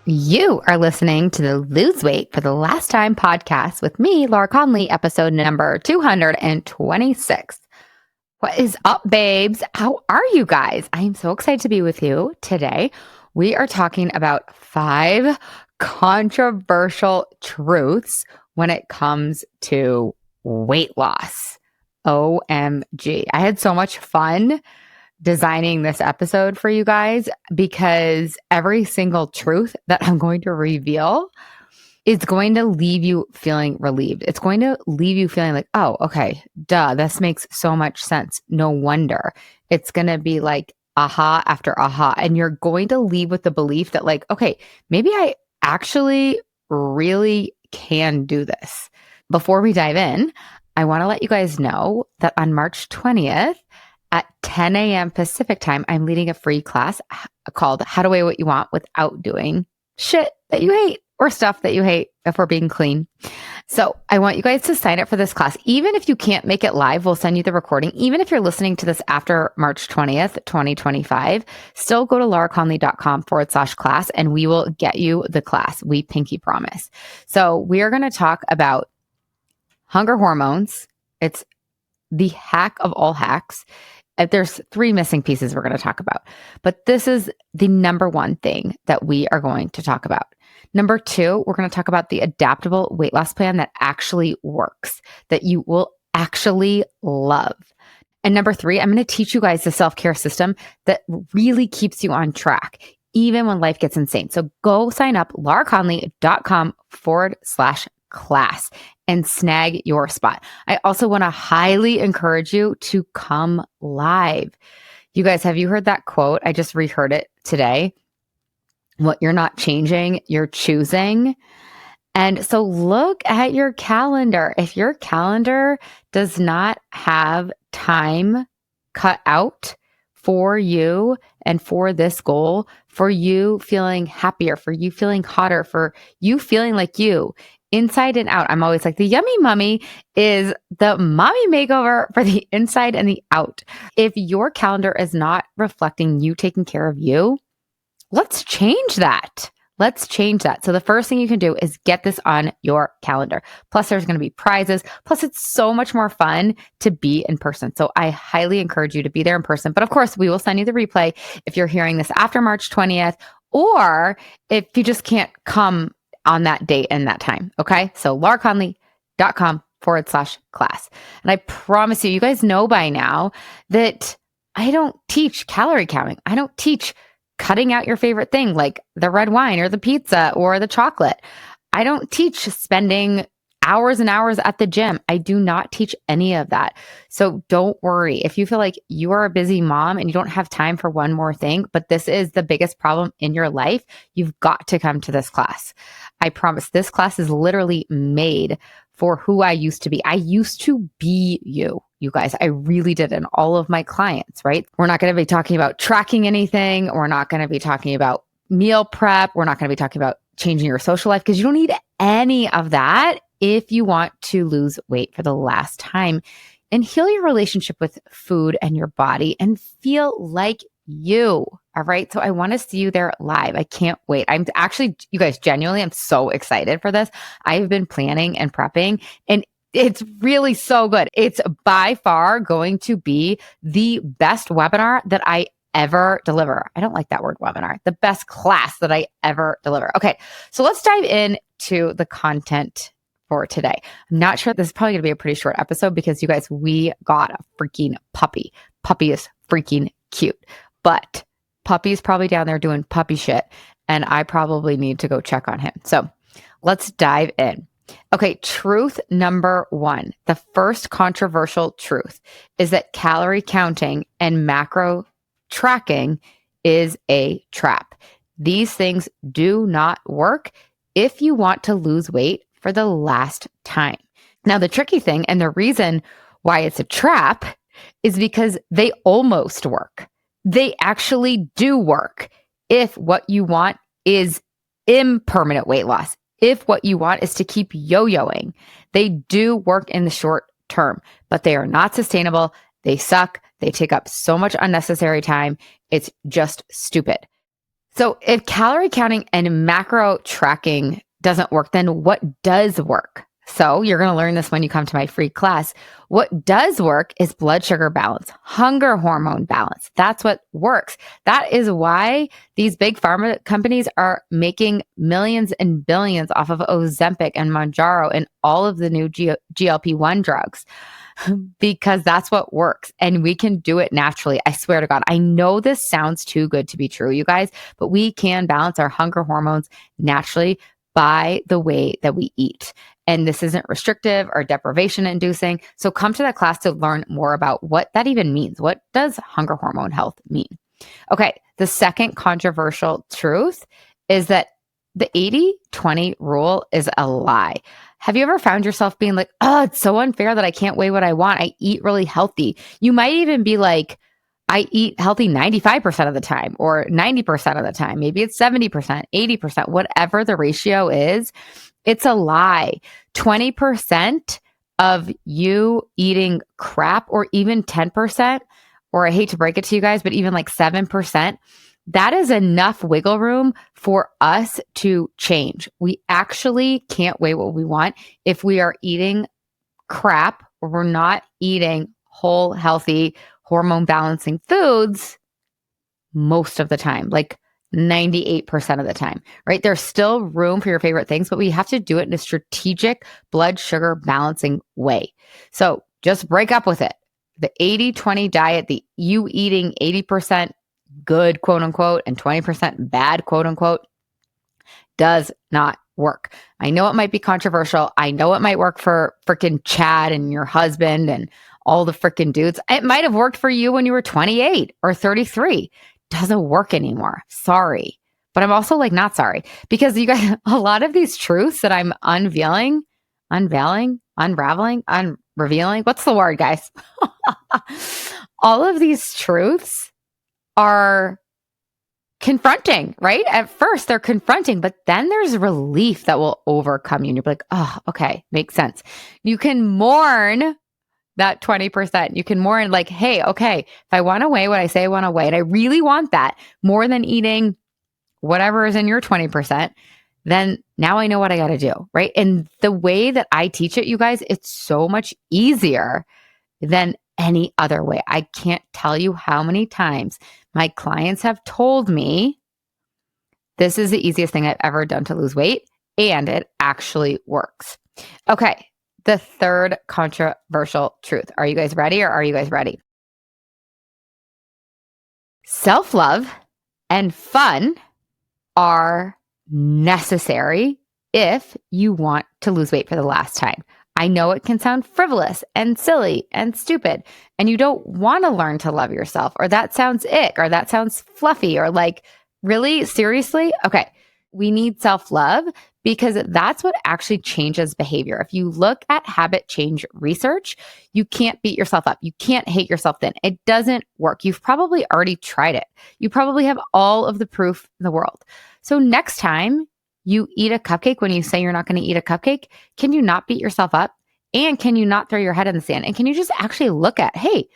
You are listening to the Lose Weight for the Last Time podcast with me, Laura Conley, episode number 226. What is up, babes? How are you guys? I am so excited to be with you today. We are talking about 5 controversial truths when it comes to weight loss. OMG. I had so much fun designing this episode for you guys because every single truth that I'm going to reveal is going to leave you feeling relieved. It's going to leave you feeling like, oh, okay, duh, this makes so much sense. No wonder. It's going to be like aha after aha. And you're going to leave with the belief that like, okay, maybe I actually really can do this. Before we dive in, I want to let you guys know that on March 20th, at 10 a.m. Pacific time, I'm leading a free class called How to Weigh What You Want Without Doing Shit That You Hate or Stuff That You Hate, if we're being clean. So I want you guys to sign up for this class. Even if you can't make it live, we'll send you the recording. Even if you're listening to this after March 20th, 2025, still go to lauraconley.com/class and we will get you the class. We pinky promise. So we are going to talk about hunger hormones. It's the hack of all hacks. There's 3 missing pieces we're going to talk about, but this is the number 1 thing that we are going to talk about. Number 2, we're going to talk about the adaptable weight loss plan that actually works, that you will actually love. And number 3, I'm going to teach you guys the self-care system that really keeps you on track, even when life gets insane. So go sign up, lauraconley.com/class and snag your spot. I also want to highly encourage you to come live. You guys, have you heard that quote? I just reheard it today. What you're not changing, you're choosing. And so look at your calendar. If your calendar does not have time cut out for you and for this goal, for you feeling happier, for you feeling hotter, for you feeling like you, inside and out. I'm always like, the Yummy Mummy is the mommy makeover for the inside and the out. If your calendar is not reflecting you taking care of you, let's change that. Let's change that. So the first thing you can do is get this on your calendar. Plus, there's going to be prizes. Plus, it's so much more fun to be in person. So I highly encourage you to be there in person. But of course, we will send you the replay if you're hearing this after March 20th, or if you just can't come on that date and that time. Okay. So lauraconley.com/class. And I promise you, you guys know by now that I don't teach calorie counting. I don't teach cutting out your favorite thing like the red wine or the pizza or the chocolate. I don't teach spending hours and hours at the gym. I do not teach any of that. So don't worry. If you feel like you are a busy mom and you don't have time for one more thing, but this is the biggest problem in your life, you've got to come to this class. I promise this class is literally made for who I used to be. I used to be you guys. I really did in all of my clients, right? We're not going to be talking about tracking anything. We're not going to be talking about meal prep. We're not going to be talking about changing your social life because you don't need any of that if you want to lose weight for the last time and heal your relationship with food and your body and feel like you. All right. So I want to see you there live. I can't wait. I'm actually, you guys, genuinely, I'm so excited for this. I've been planning and prepping, and it's really so good. It's by far going to be the best webinar that I ever deliver. I don't like that word webinar. The best class that I ever deliver. Okay. So let's dive into the content for today. I'm not sure. This is probably going to be a pretty short episode because you guys, we got a freaking puppy. Puppy is freaking cute, but puppy's probably down there doing puppy shit, and I probably need to go check on him. So let's dive in. Okay, truth number 1. The first controversial truth is that calorie counting and macro tracking is a trap. These things do not work if you want to lose weight for the last time. Now, the tricky thing and the reason why it's a trap is because they almost work. They actually do work if what you want is impermanent weight loss. If what you want is to keep yo-yoing, they do work in the short term, but they are not sustainable. They suck. They take up so much unnecessary time. It's just stupid. So if calorie counting and macro tracking doesn't work, then what does work? So you're going to learn this when you come to my free class. What does work is blood sugar balance, hunger hormone balance. That's what works. That is why these big pharma companies are making millions and billions off of Ozempic and Mounjaro and all of the new GLP-1 drugs. Because that's what works and we can do it naturally. I swear to God, I know this sounds too good to be true, you guys, but we can balance our hunger hormones naturally by the way that we eat. And this isn't restrictive or deprivation inducing. So come to that class to learn more about what that even means. What does hunger hormone health mean? Okay, the second controversial truth is that the 80-20 rule is a lie. Have you ever found yourself being like, oh, it's so unfair that I can't weigh what I want? I eat really healthy. You might even be like, I eat healthy 95% of the time or 90% of the time. Maybe it's 70%, 80%, whatever the ratio is. It's a lie. 20% of you eating crap or even 10%, or I hate to break it to you guys, but even like 7%, that is enough wiggle room for us to change. We actually can't weigh what we want if we are eating crap or we're not eating whole, healthy, hormone balancing foods most of the time, like 98% of the time, right? There's still room for your favorite things, but we have to do it in a strategic blood sugar balancing way. So just break up with it. The 80-20 diet, the you eating 80% good, quote unquote, and 20% bad, quote unquote, does not work. I know it might be controversial. I know it might work for freaking Chad and your husband and all the freaking dudes. It might have worked for you when you were 28 or 33. Doesn't work anymore. Sorry. But I'm also like not sorry because you guys, a lot of these truths that I'm unveiling, unraveling, revealing. What's the word, guys? All of these truths are confronting, right? At first, they're confronting, but then there's relief that will overcome you. And you're like, oh, okay, makes sense. You can mourn that 20%. You can mourn like, hey, okay, if I want to weigh what I say I want to weigh, and I really want that more than eating whatever is in your 20%, then now I know what I got to do, right? And the way that I teach it, you guys, it's so much easier than any other way. I can't tell you how many times my clients have told me this is the easiest thing I've ever done to lose weight, and it actually works. Okay, the third controversial truth. Are you guys ready or are you guys ready? Self-love and fun are necessary if you want to lose weight for the last time. I know it can sound frivolous and silly and stupid, and you don't want to learn to love yourself, or that sounds ick, or that sounds fluffy, or like, really? Seriously? Okay. We need self-love because that's what actually changes behavior. If you look at habit change research, you can't beat yourself up. You can't hate yourself then. It doesn't work. You've probably already tried it. You probably have all of the proof in the world. So next time you eat a cupcake when you say you're not going to eat a cupcake, can you not beat yourself up? And can you not throw your head in the sand? And can you just actually look at, hey,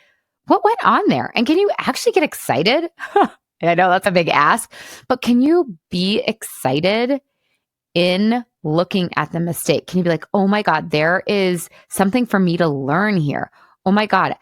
what went on there? And can you actually get excited? I know that's a big ask, but can you be excited in looking at the mistake? Can you be like, oh my God, there is something for me to learn here. Oh my God,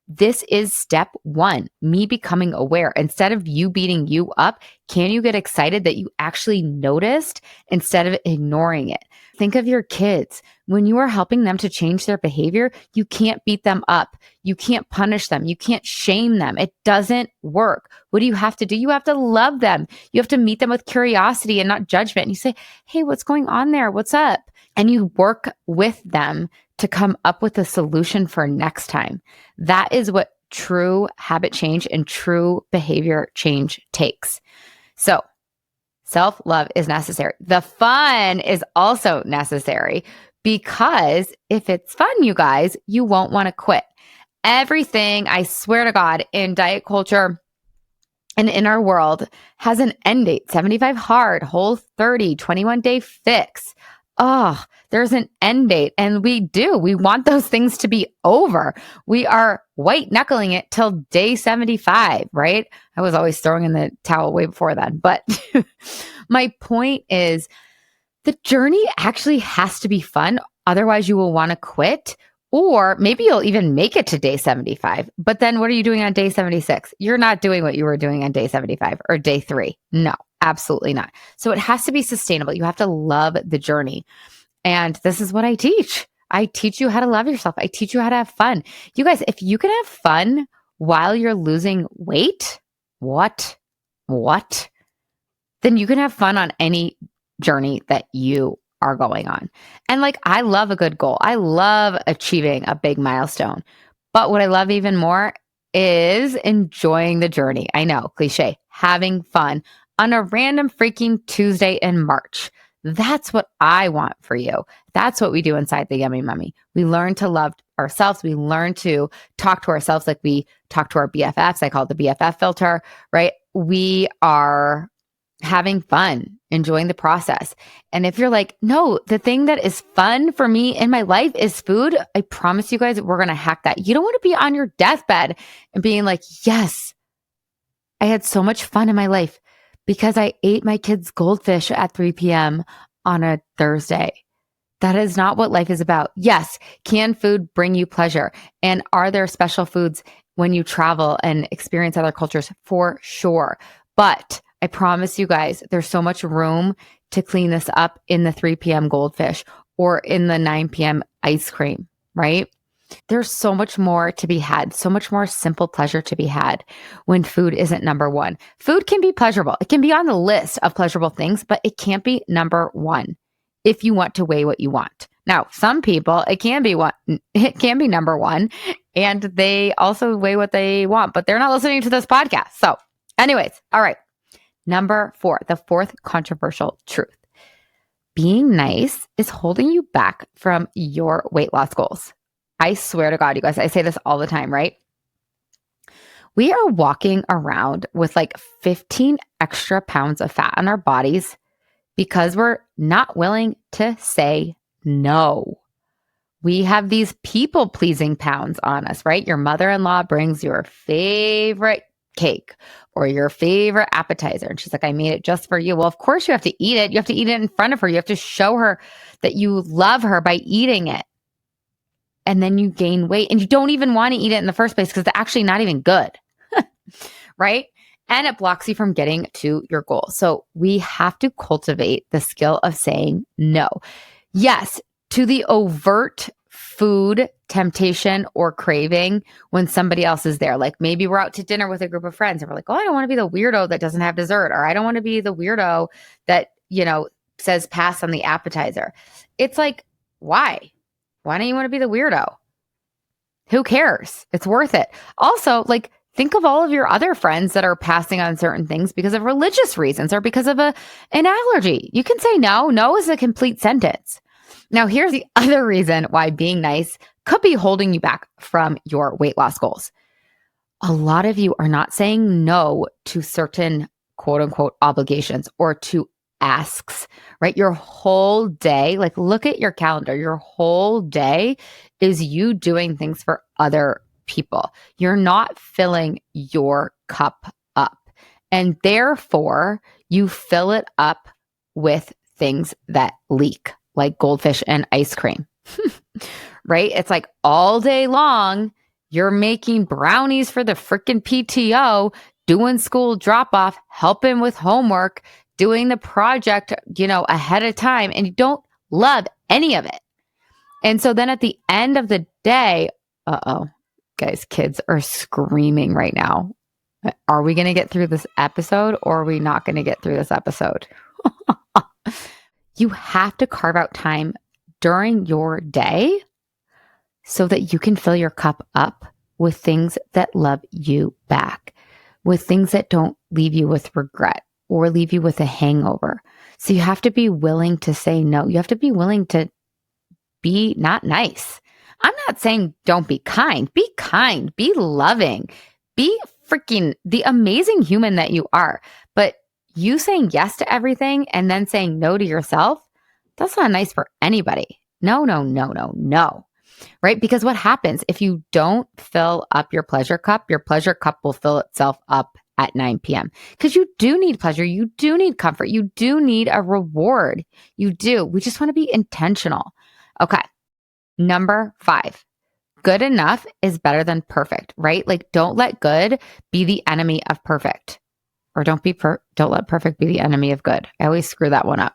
this is step one, me becoming aware. Instead of you beating you up, can you get excited that you actually noticed instead of ignoring it? Think of your kids. When you are helping them to change their behavior, you can't beat them up. You can't punish them. You can't shame them. It doesn't work. What do you have to do? You have to love them. You have to meet them with curiosity and not judgment. And you say, hey, what's going on there? What's up? And you work with them to come up with a solution for next time. That is what true habit change and true behavior change takes. So self-love is necessary. The fun is also necessary because if it's fun, you guys, you won't want to quit. Everything, I swear to God, in diet culture and in our world has an end date, 75 hard, whole 30, 21-day fix. there's an end date. And we want those things to be over. We are white knuckling it till day 75, right? I was always throwing in the towel way before then. But my point is the journey actually has to be fun. Otherwise, you will want to quit. Or maybe you'll even make it to day 75. But then what are you doing on day 76? You're not doing what you were doing on day 75 or day 3. No, absolutely not. So it has to be sustainable. You have to love the journey. And this is what I teach. I teach you how to love yourself. I teach you how to have fun. You guys, if you can have fun while you're losing weight, what? Then you can have fun on any journey that you are going on. And like, I love a good goal. I love achieving a big milestone. But what I love even more is enjoying the journey. I know, cliche, having fun on a random freaking Tuesday in March. That's what I want for you. That's what we do inside the Yummy Mummy. We learn to love ourselves. We learn to talk to ourselves like we talk to our BFFs. I call it the BFF filter, right? We are having fun, enjoying the process. And if you're like, no, the thing that is fun for me in my life is food, I promise you guys, we're going to hack that. You don't want to be on your deathbed and being like, yes, I had so much fun in my life because I ate my kids' goldfish at 3 p.m. on a Thursday. That is not what life is about. Yes, can food bring you pleasure? And are there special foods when you travel and experience other cultures? For sure. But I promise you guys, there's so much room to clean this up in the 3 p.m. goldfish or in the 9 p.m. ice cream, right? There's so much more to be had, so much more simple pleasure to be had when food isn't number one. Food can be pleasurable. It can be on the list of pleasurable things, but it can't be number one if you want to weigh what you want. Now, some people, it can be number one, and they also weigh what they want, but they're not listening to this podcast. So anyways, all right. Number 4, the fourth controversial truth. Being nice is holding you back from your weight loss goals. I swear to God, you guys, I say this all the time, right? We are walking around with like 15 extra pounds of fat on our bodies because we're not willing to say no. We have these people-pleasing pounds on us, right? Your mother-in-law brings your favorite cake or your favorite appetizer. And she's like, I made it just for you. Well, of course you have to eat it. You have to eat it in front of her. You have to show her that you love her by eating it. And then you gain weight and you don't even want to eat it in the first place because it's actually not even good. Right? And it blocks you from getting to your goal. So we have to cultivate the skill of saying no. Yes, to the overt food temptation or craving when somebody else is there. Like maybe we're out to dinner with a group of friends and we're like, oh, I don't want to be the weirdo that doesn't have dessert, or I don't want to be the weirdo that, says pass on the appetizer. It's like, why? Why don't you want to be the weirdo? Who cares? It's worth it. Also, like, think of all of your other friends that are passing on certain things because of religious reasons or because of an allergy. You can say no. No is a complete sentence. Now, here's the other reason why being nice could be holding you back from your weight loss goals. A lot of you are not saying no to certain quote unquote obligations or to asks, right? Your whole day, like look at your calendar, your whole day is you doing things for other people. You're not filling your cup up. And therefore, you fill it up with things that leak, like goldfish and ice cream, right? It's like all day long, you're making brownies for the freaking PTO, doing school drop off, helping with homework, doing the project, ahead of time, and you don't love any of it. And so then at the end of the day, guys, kids are screaming right now. Are we going to get through this episode or are we not going to get through this episode? You have to carve out time during your day so that you can fill your cup up with things that love you back, with things that don't leave you with regret or leave you with a hangover. So you have to be willing to say no. You have to be willing to be not nice. I'm not saying don't be kind. Be kind. Be loving. Be freaking the amazing human that you are. But you saying yes to everything and then saying no to yourself, That's not nice for anybody. No, no, no, no, no. Right? Because what happens if you don't fill up your pleasure cup will fill itself up at 9 p.m. Because you do need pleasure. You do need comfort. You do need a reward. You do. We just want to be intentional. Okay. Number 5, good enough is better than perfect, right? Like, don't let good be the enemy of perfect, or don't let perfect be the enemy of good. I always screw that one up.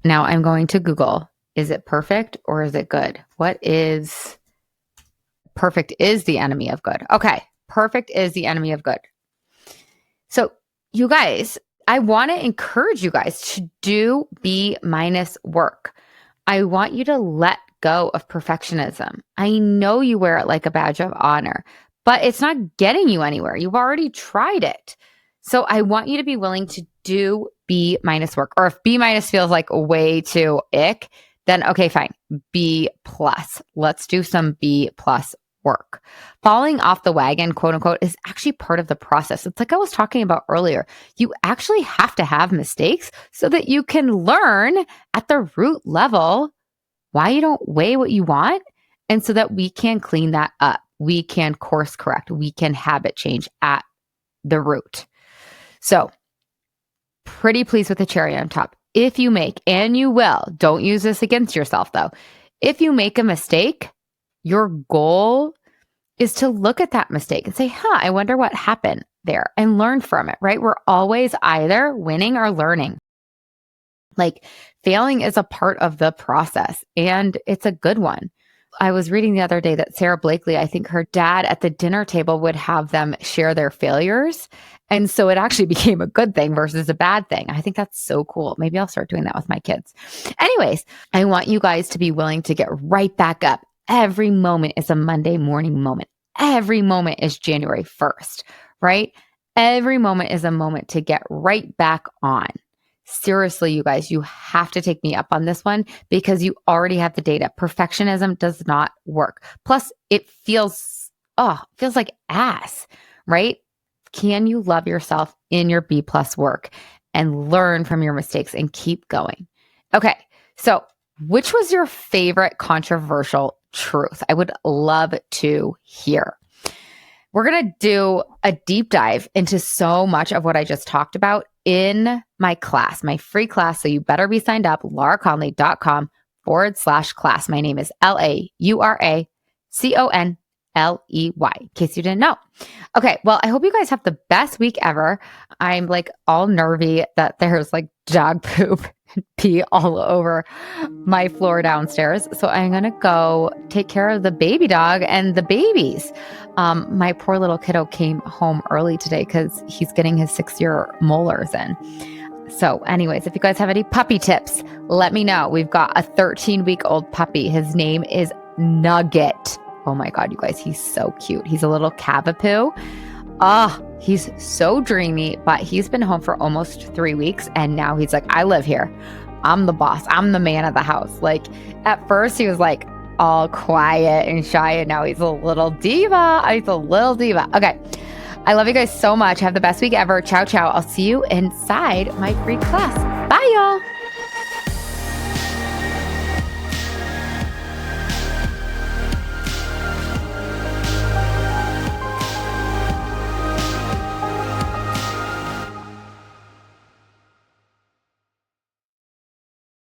Now I'm going to Google, is it perfect or is it good? What is perfect is the enemy of good. Okay. Perfect is the enemy of good. So you guys, I want to encourage you guys to do B- work. I want you to let go of perfectionism. I know you wear it like a badge of honor, but it's not getting you anywhere. You've already tried it. So I want you to be willing to do B- work. Or if B- feels like way too ick, then okay, fine. B+. Let's do some B+ work. Falling off the wagon, quote unquote, is actually part of the process. It's like I was talking about earlier. You actually have to have mistakes so that you can learn at the root level why you don't weigh what you want, and so that we can clean that up. We can course correct. We can habit change at the root. So, pretty pleased with the cherry on top. If you make, and you will, don't use this against yourself though. If you make a mistake, your goal is to look at that mistake and say, I wonder what happened there, and learn from it, right? We're always either winning or learning. Like, failing is a part of the process, and it's a good one. I was reading the other day that Sarah Blakely, I think her dad at the dinner table would have them share their failures. And so it actually became a good thing versus a bad thing. I think that's so cool. Maybe I'll start doing that with my kids. Anyways, I want you guys to be willing to get right back up. Every moment is a Monday morning moment. Every moment is January 1st, right? Every moment is a moment to get right back on. Seriously, you guys, you have to take me up on this one because you already have the data. Perfectionism does not work. Plus, it feels like ass, right? Can you love yourself in your B+ work and learn from your mistakes and keep going? Okay, so which was your favorite controversial truth? I would love to hear. We're going to do a deep dive into so much of what I just talked about in my class, my free class. So you better be signed up, lauraconley.com/class. My name is LauraConley, in case you didn't know. Okay, well, I hope you guys have the best week ever. I'm like all nervy that there's like dog poop pee all over my floor downstairs. So I'm going to go take care of the baby dog and the babies. My poor little kiddo came home early today because he's getting his 6-year molars in. So anyways, if you guys have any puppy tips, let me know. We've got a 13-week-old puppy. His name is Nugget. Oh my God, you guys, he's so cute. He's a little cavapoo. He's so dreamy, but he's been home for almost 3 weeks. And now he's like, I live here. I'm the boss. I'm the man of the house. Like, at first he was like all quiet and shy, and now he's a little diva. Okay. I love you guys so much. Have the best week ever. Ciao, ciao. I'll see you inside my free class. Bye, y'all.